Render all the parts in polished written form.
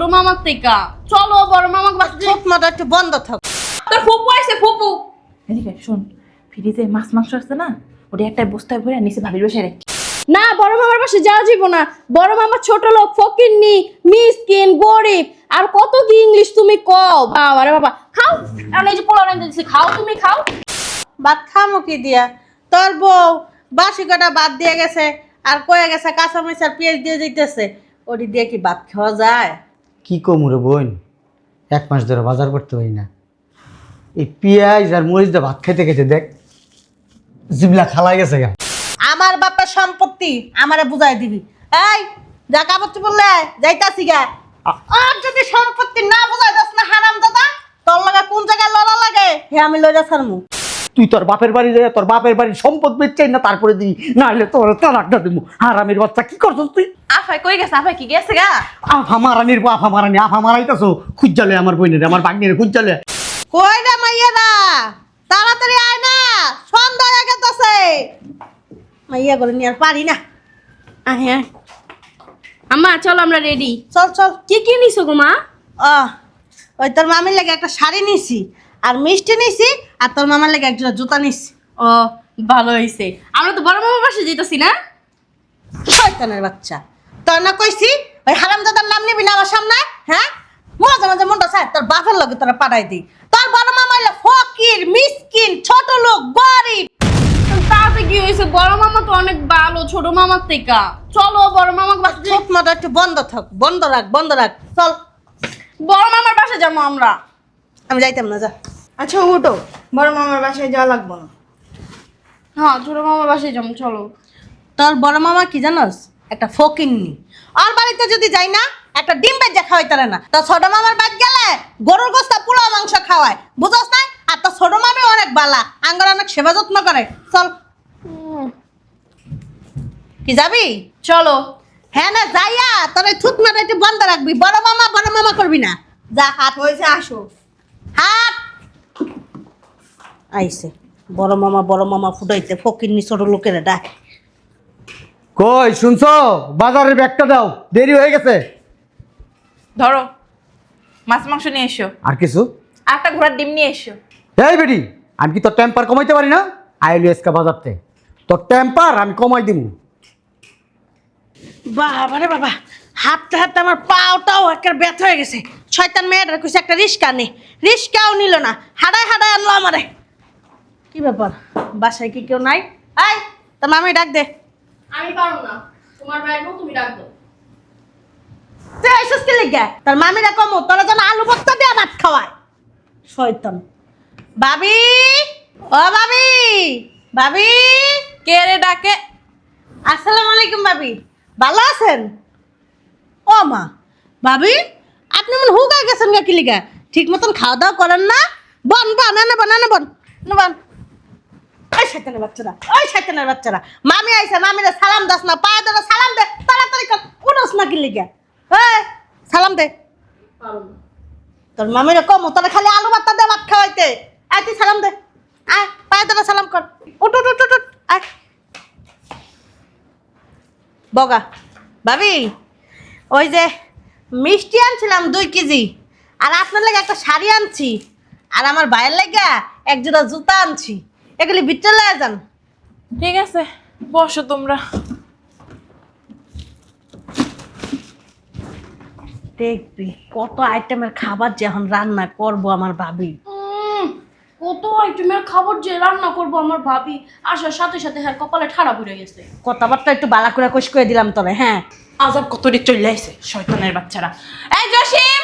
ছোট মামার থেকে। চলো বড় মামাকে বাসায়। চোখ মাথা একটু বন্ধ থাক। তোর ফুপু আইছে ফুপু। এদিকে শোন, ফ্রিজে মাছ মাংস আছে না, ওটা একটা বস্তায় ভরে নিচে ভাবির বসে রেখে। না বড় মামার বাসায় যাওয়া যাইব না। বড় মামা ছোট লোক, ফকিন্নি, মিসকিন, গরিব, আর কত কি ইংলিশ তুমি কও। বাবা রে বাবা, খাও। আর এই যে পোলাও রান্না দিছি, খাও তুমি খাও। ভাত খামো কি দিয়া? তোর বউ বাসি কটা ভাত দিয়ে গেছে আর কয়ে গেছে কাঁচা মরিচ আর পেঁয়াজ দিয়ে দিতেছে, ওটি দিয়ে কি ভাত খাওয়া যায়? কি কমুরে বোন, 1 মাস ধরে বাজার করতে পারি না। এই পেঁয়াজ আর মরিচ দিয়ে ভাত খেতে খেতে দেখ জিবলা খালাই গেছে গা। আমার বাপের সম্পত্তি আমারে বুঝাই দিবি। এই যা কাপড় চোপড় লে যাইতাছি গা। আর যদি সম্পত্তি না বুঝাই দাস না হারাম দাদা, তোর লাগে কোন জায়গায় লড়া লাগে হে আমি লইরা ছাড়মু। তুই তোর বাপের বাড়ি যাই, তোর বাপের বাড়ির সম্পদ বেচাই না তারপরে দিবি, না হলে তোর তালাকটা দিব। হারামির বাচ্চা কি করছিস তুই? আফাই কই গেছে? আফাই কি গেছে গা? আফা মারানির আফা মারানি, আফা মারাইতাছো। খুঁজালে আমার বইনের, আমার বাগনের খুঁজালে। কই রে মাইয়ারা, তাড়াতাড়ি আয় না, সন্ধ্যা হয়ে গেছে। মাইয়া বলে নি আর পারি না। আহে আম্মা চলো আমরা রেডি। চল চল। কি কি নিছো গো মা? ওই তোর মামির লাগে একটা শাড়ি নিছি আর মিষ্টি নিছি, আর তোর মামার লাগে একটা জুতা নিছি। ও ভালো হইছে। আমরা তো বড় মামার বাসায় যাইতাছি না? শয়তানের বাচ্চা, তোর না কইছি ওই হারামজাদার নাম নিবি না আমার সামনে। হ্যাঁ, মাঝে মাঝে মনটা চায় তোর বাপের লগে তোরা পাঠাই দিই। তোর বড় মামা হইলো ফকির, মিসকিন, ছোট লোক, গরিব। তাতে কি হইছে? বড় মামা তো অনেক ভালো ছোট মামার থেকে। চলো বড় মামাকে বাসায়। চোখ মাথা একটু বন্ধ থাক, বন্ধ রাখ, বন্ধ রাখ। চল, বড় মামার বাসায় যাবো আমরা। আমি যাইতাম না, যা। আচ্ছা ওটো, বড় মামার বাসায় যাওয়া লাগবো না। হ্যাঁ ছোট মামার বাসায় যাবো চলো। তোর বড় মামা কি জানোস? একটা ফকিন্নি। আর বাড়িতে যদি যাই না একটা ডিম বেজা খাওয়াই তারে না। তোর ছোট মামার বাড়ি গেলে গরুর গোস্তা পোলাও মাংস খাওয়ায়, বুঝছ না? আর তোর ছোট মামি অনেক বালা, আঙ্গর অনেক সেবা যত্ন করে। চল, কি যাবি? চলো। হ্যাঁ না যাইয়া তোর এই থুত মাটা একটু বন্ধ রাখবি। বড় মামা করবি না। যা, হাত হয়েছে, আসো। হাত। আইছে বড় মামা ফুটাইতে ফকিন্নি ছোট লোকের ডাক। কই শুনছো? বাজারের ব্যাগটা দাও, দেরি হয়ে গেছে। ধরো মাছ মাংস নিয়ে এসো, আর কিছু? আর একটা ঘোড়ার ডিম নিয়ে এসো। এই বেটি, আমি কি তোর টেম্পার কমাইতে পারি না? আইলি এসকা বাজারতে, তোর টেম্পার আমি কমাই দিব। বাবা রে বাবা, হাঁটতে হাঁটতে আমার পাওটাও একটা ব্যথা হয়ে গেছে। শয়তান মেয়েটার কইছে একটা রিস্কা নে, রিস্কাও নিল না, হাঁটায় আনলো আমারে। কি ব্যাপার, বাসায় কি কেউ নাই? এই তোর মামি ডাক দে। আমি পারবো না, তোমার বাইরে তুমি ডাক দাও। তুই আইসস কি লিগা? তোর মামিরা কমো তোরা যেন আলু ভর্তা দিয়ে ভাত খাওয়ায়। শয়তান। ভাবি, ও ভাবি, ভাবি। কে রে ডাকে? আসসালামু আলাইকুম ভাবি, ভালো আছেন? ও মা, ভাবি আপনি মনে হুগায় গেছেন গা কি লিগা? ঠিক মতন খাওয়া দাওয়া করেন না? বন বন এনে বন এনে বন বন। ওই শয়তানের বাচ্চারা, ওই শয়তানের বাচ্চারা, মামি আইছে, মামিরে সালাম দাস না, পায়ে ধরে সালাম দে, তাড়াতাড়ি কর, উঠোস না কি লিগা? এই সালাম দে। তোর মামিরে কম তোরা খালি আলু ভর্তা দিয়ে ভাত খাওয়াইতে। আয় তুই সালাম দে, আয় পায়ে ধরে সালাম কর। উঠ উঠ উঠ উঠ, আয়। বগা ভাবি, ওই যে মিষ্টি আনছিলাম 2 কেজি, আর আপনার লাগে একটা শাড়ি আনছি, আর আমার ভাইয়ের লাগা এক জোড়া জুতা আনছি। এগুলি ভিতরে লয়ে যান। ঠিক আছে, বসো তোমরা। দেখবি কত আইটেমের খাবার যে এখন রান্না করবো আমার ভাবি। কত আইটেমের খাবার যে রান্না করবো আমার ভাবি, আসার সাথে সাথে হ্যাঁ কপালে ঠাড়া পড়ে গেছে। কথাবার্তা একটু বালা করে কষ করে দিলাম তোরে। হ্যাঁ, আজাব কতটি চলে আইছে শয়তানের বাচ্চারা। এই জসিম,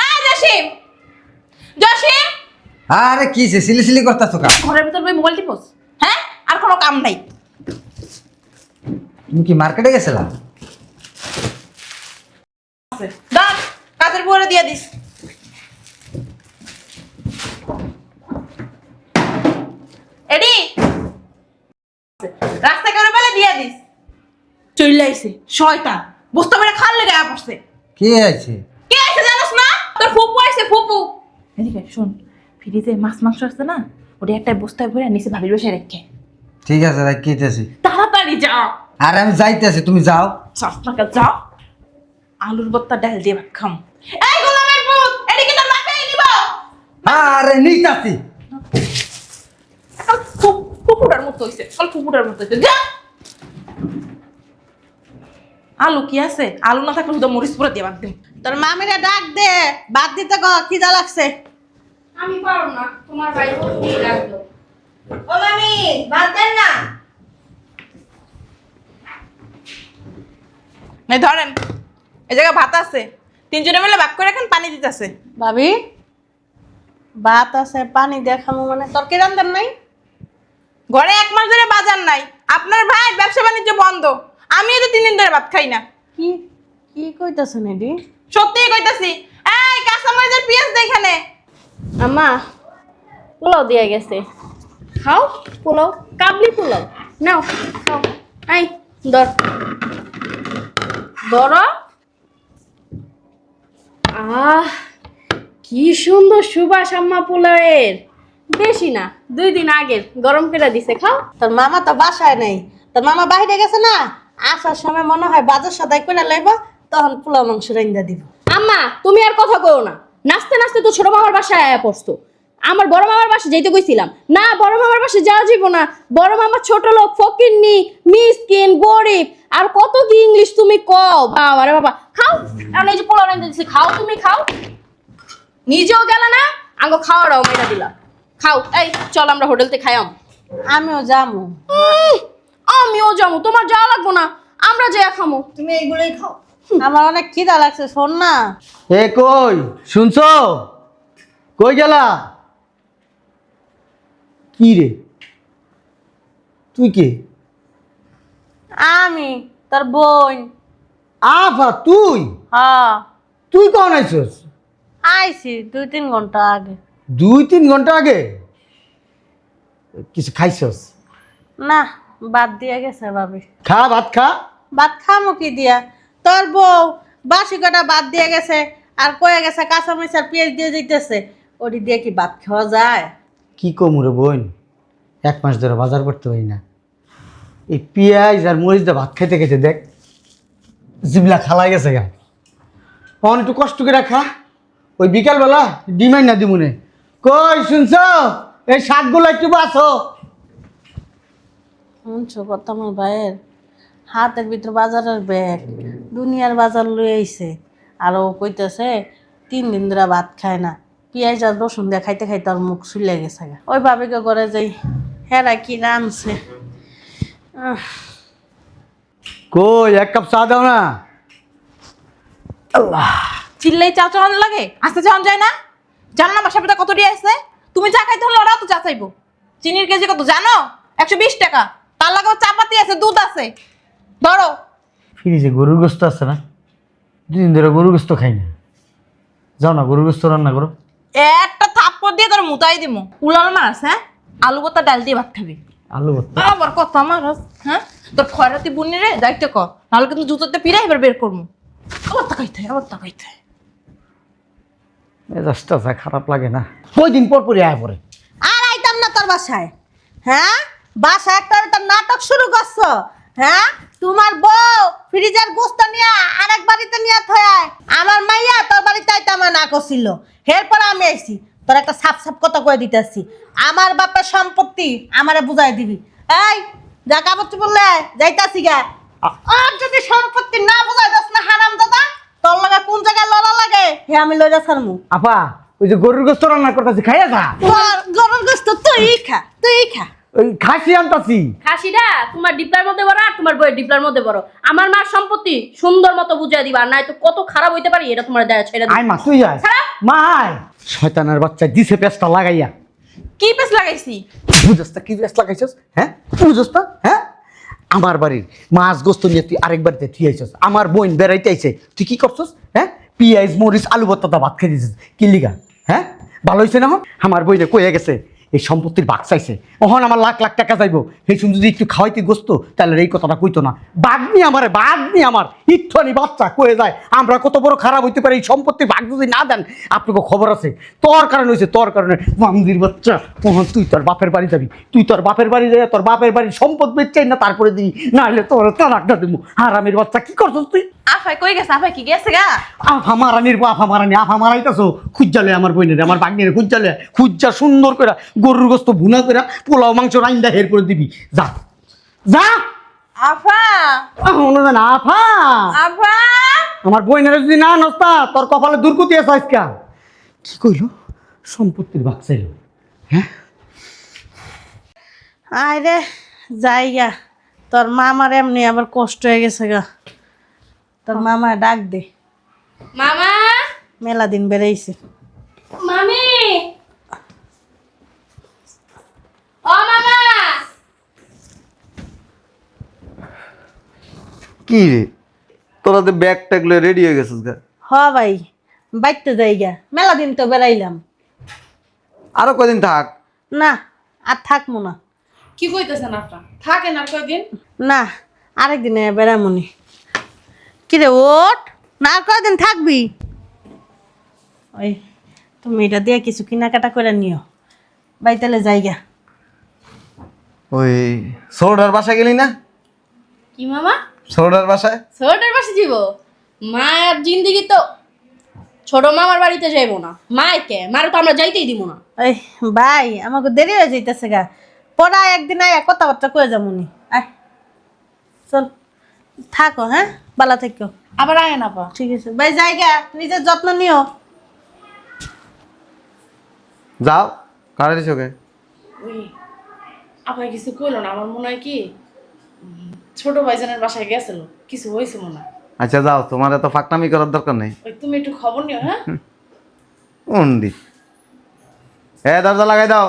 এই জসিম, জসিম, আরে কি সিলি সিলি করতেছো কা? ঘরের ভিতর বই মোবাইল টিপস? হ্যাঁ, আর কোনো কাম নাই? তুমি কি মার্কেটে গেছিলা? দাঁড়, কাজের বুয়ারে দিয়ে দিস। এডি রাস্তা করে বেলে দিয়ে দিস। চলে আইছে শয়তান, বুঝতে পারে খাল্লে গায়ে পড়ছে। কে আছে? কে আইছে জানোস না? তোর ফুপু আইছে, ফুপু। এদিকে শোন, ফ্রিজে মাছ মাংস আছে না, ওটা একটা বস্তায় ভরে নিচে ভাবির বসে রেখে। ঠিক আছে রাখিতেছি। তাড়াতাড়ি যা। আর আমি যাইতেছি, তুমি যাও। চাষটাকে যাও। আলুর ভর্তা ডাল দিয়ে ভাত খাম। এই গোলামের পুত, এডি কি তোর বাপে নিব? আরে নিতাছি। ফুপুটার মতো হইছে, ফুপুটার মতো হইছে। যা। আলু কি আছে? আলু না থাকলে শুধু মরিচ পুরো দিয়ে ভাত দিম। তোর মামিরে ডাক দে, বাদ দিতে ক, খিদা লাগছে। আমি পারো না, তোমার ভাই কি লাগলো? ও মামি ভাত দেন না। এই ধরেন, এই জায়গায় ভাত আছে, তিনজনে মিলে ভাগ করে রাখেন, পানি দিতেছে। ভাবি ভাত আছে, পানি দেখামো মানে তোর কি রান্দার নাই? ঘরে 1 মাস ধরে বাজার নাই, আপনার ভাই ব্যবসা বাণিজ্য বন্ধ, আমিও তো 3 দিন ধরে ভাত খাই না। কি কি কইতাছেন এডি? সত্যিই কইতাছি। এই কাঁচামরিচের পেঁয়াজ দে এখানে। আম্মা পোলাও দিয়ে গেছে, খাও পোলাও, কাবলি পোলাও নাও খাও। এই ধর ধর। কি সুন্দর সুবাস আম্মা পোলাওয়ের। বেশি না, 2 দিন আগের গরম করে দিছে, খাও। তোর মামা তো বাসায় নাই, তোর মামা বাইরে গেছে না, আসার সময় মনে হয় বাজার সদাই করে লাইব, তখন পোলাও মাংস রাইন্দা দিব। আম্মা তুমি আর কথা কও না, নাচতে নাচতে তো ছোট মামার বাসায় আয়া পড়তো। আমার বড় মামার বাসায় যেতে কইছিলাম না, বড় মামার বাসায় যাওয়া যাইব না, বড় মামা ছোট লোক, ফকিন্নি, মিসকিন, গরিব, আর কত কি ইংলিশ তুমি কও। বাবা রে বাবা, খাও। আর এই যে পোলাও রাইন্দা দিছি, খাও, তুমি খাও। নিজেও গেল না, আঙ্গো খাওয়াটাও মেরা দিলা, খাও। এই চল আমরা হোটেলতে খাইয়াম। আমিও যামু। আমিও যাবো, তোমার যাওয়া লাগবো না, আমরা যাইয়া খামো। তুমি এইগুলোই খাও। আমার অনেক খিদা লাগছে, শোন না। এ কই শুনছো? কই গেলা? কি রে তুই কে? আমি তোর বোন। আফা তুই? হ্যাঁ তুই কখন আইছস? আইছি 2-3 ঘন্টা আগে। 2-3 ঘন্টা আগে? কিছু খাইছস? না, বাদ দিয়ে গেছে ভাবি। খা, ভাত খা। ভাত খামো কি দিয়া? তোর বউ বাসি কটা বাদ দিয়ে গেছে, আর কয়ে গেছে কাঁচা মরিচার পেঁয়াজ দিয়ে দিতেছে, ওটি দিয়ে কি ভাত খাওয়া যায়? কি কমুরে বোন, 1 মাস ধরে বাজার করতে পারি না। এই পেঁয়াজ আর মরিচ দিয়ে ভাত খাইতে খাইতে দেখ জিবলা খালাই গেছে গা। অন একটু কষ্ট করে খা, ওই বিকালবেলা ডিমাই না দিমুনে। কই শুনছ? এই শাকগুলো একটু বাছো। শুনছো কথা? আমার ভাইয়ের হাতের ভিতর বাজারের ব্যাগ, দুনিয়ার বাজার লই আইছে, আর ও কইতেছে 3 দিন ধরে ভাত খায় না, পেঁয়াজ আর রসুন দিয়ে খাইতে খাইতে আর মুখ চুলে গেছে গা। ওই ভাবিকে করে যাই, হেরা কি রানছে। কই 1 কাপ চা দাও না। চিল্লাই চা চাওয়ান লাগে, আস্তে চাওয়ান যায় না? জানো না বাসা পিতা কত দিয়ে আছে? তুমি চা খাইতে হলে ওরাও তো চা চাইবো। চিনির কেজি কত জানো? 120 টাকা। তার লাগে চাপাতি আছে, দুধ আছে, ধরো। ফ্রিজে গরুর গোস্ত আছে না? 2 দিন ধরে গরুর গোস্ত খাই না। যাও না গরুর গোস্ত রান্না করো। একটা থাপ্পড় দিয়ে তোর মুতাই দিমু। উলাল মারাস, হ্যাঁ? আলু ভর্তা ডাল দিয়ে ভাত খাবি। আলু ভর্তা? আবার কথা মারাস, হ্যাঁ? তোর খয়রাতি বুনি রে দায়িত্ব কর, নাহলে কিন্তু জুতোতে পিড়া এবার বের করবো। আবার তাকাইতে হয়, আবার তাকাইতে হয়। মেজাজটা যা খারাপ লাগে না, ওই দিন পর পরই আয়া পড়ে। আর আইতাম না তোর বাসায়। হ্যাঁ, বাসায় একটা নাটক শুরু করছো। হ্যাঁ, তোমার বউ ফ্রিজের গোস্ত নিয়ে আরেক বাড়িতে নিয়ে থয়ায়, আমার মাইয়া তোর বাড়িতে আইতে আমার না করছিল। এরপর আমি আইছি, তোর একটা সাপ সাপ কথা কয়ে দিতেছি, আমার বাপের সম্পত্তি আমারে বুঝাই দিবি। এই যা কাপড় বললে যাইতাছি গা। আর যদি সম্পত্তি না বুঝাই দাস না হারাম দাদা, তোর লাগে কোন জায়গায় লড়া লাগে হে আমি লইরা ছাড়মু। আপা ওই যে গরুর গোস্ত রান্না করতেছি, খাইয়া খা। গরুর গোস্ত তুই খা, তুই খা। ওই খাসি আনতাছি। খাসিটা তোমার ডিপলার মধ্যে বড় আর তোমার বইয়ের ডিপলার মধ্যে বড়। আমার মার সম্পত্তি সুন্দর মতো বুঝিয়ে দিবা, নাই তো কত খারাপ হইতে পারি এটা তোমার দেয়া ছেড়ে আয় মা তুই আয়। মা আয়। শয়তানের বাচ্চা দিছে পেস্টটা লাগাইয়া। কি পেস লাগাইছি? বুঝছস না কি পেস্ট লাগাইছস? হ্যাঁ বুঝছস না? হ্যাঁ, আমার বাড়ির মাছ গোস্ত নিয়ে তুই আরেক বাড়িতে তুই আইছস। আমার বোন বেড়াইতে আইছে, তুই কি করছস? হ্যাঁ, পেঁয়াজ মরিচ আলু ভর্তা ভাত খাই দিছিস কি লিগা? হ্যাঁ, ভালো হয়েছে না? আমার বইনে কয়ে গেছে এই সম্পত্তির ভাগ চাইছে, ওহন আমার লাখ লাখ টাকা যাইব। সেই সময় যদি একটু খাওয়াইতে গোস্ত তাহলে এই কথাটা কইতো না। বাগনি আমার ইচ্ছানি বাচ্চা কয়ে যায় আমরা কত বড় খারাপ হইতে পারে, এই সম্পত্তির ভাগ যদি না দেন। আপনাকে খবর আছে তোর কারণে হয়েছে, তোর কারণে। মামদির বাচ্চা, ওহন তুই তোর বাপের বাড়ি যাবি, তুই তোর বাপের বাড়ি যাই, তোর বাপের বাড়ির সম্পদ বেচাই না তারপরে দিবি, নাহলে তোর তালাকটা দেবো। হারামের বাচ্চা কি করছিস তুই? আফাই কই গেছে? আফাই কি গেছে গা? আফা মারানির পর আফা মারাইতেছো খুঁজালে আমার বইনের আমার বাগনের খুঁজালে খুঁজা সুন্দর করে গরুর গোস্ত ভুনা করে পোলাও মাংস রাইন্দা হের করে দিবি যা যা আফা মনে না আফা আফা আমার বইনের যদি না নস্তা তোর কপালে দুর্গতি আছে আজকা কি কইলো সম্পত্তির ভাগ চাইল হ্যাঁ আয় রে যাইগা তোর মামার এমনি আবার কষ্ট হয়ে গেছে গা তোর মামা ডাক দে মামা মেলা দিন বেড়াইছে মামি ও মামা কি রে তোরা তো ব্যাগ ট্যাগ লয়ে রেডি হয়ে গেছিস গা হ ভাই বাইতে যাইগা মেলা দিন তো বেড়াইলাম আরো কদিন থাক না আর থাকবো না কি কইতেছেন আপনারা? থাকেন আর কয়দিন? না আরেকদিনে বেড়ামনি কিরে ওঠ না আর কয়দিন থাকবি ওই তুমি এটা দিয়ে কিছু কেনাকাটা করে নিও বাইতালে যাইগা ওই সৌরার বাসা গেলি না কি মামা সৌরার বাসায় ছোটর পাশে যাব মায়ের জিন্দগি তো ছোট মামার বাড়িতে যাইবো না মাইকে মারে তো আমরা যাইতেই দিব না ওই ভাই আমাকে দেরি হয়ে যাইতেছে গা পড়া একদিন আয় কথাবার্তা কয়ে যাবনি আয় চল থাকো হ্যাঁ বালা থেকো আবার আয়েন আপা। ঠিক আছে ভাই যাইগা নিজের যত্ন নিও যাও কারে দিছ ওকে ওই আপাই কিছু কইলো না, আমার মনে হয় কি ছোট ভাইজানের বাসায় গেছিল, কিছু হয়েছে মনে হয়। আচ্ছা যাও, তোমার এত ফাঁকনামি করার দরকার নেই। ওই তুমি একটু খবর নিও, হ্যাঁ? উন্ডি দরজা লাগাই দাও।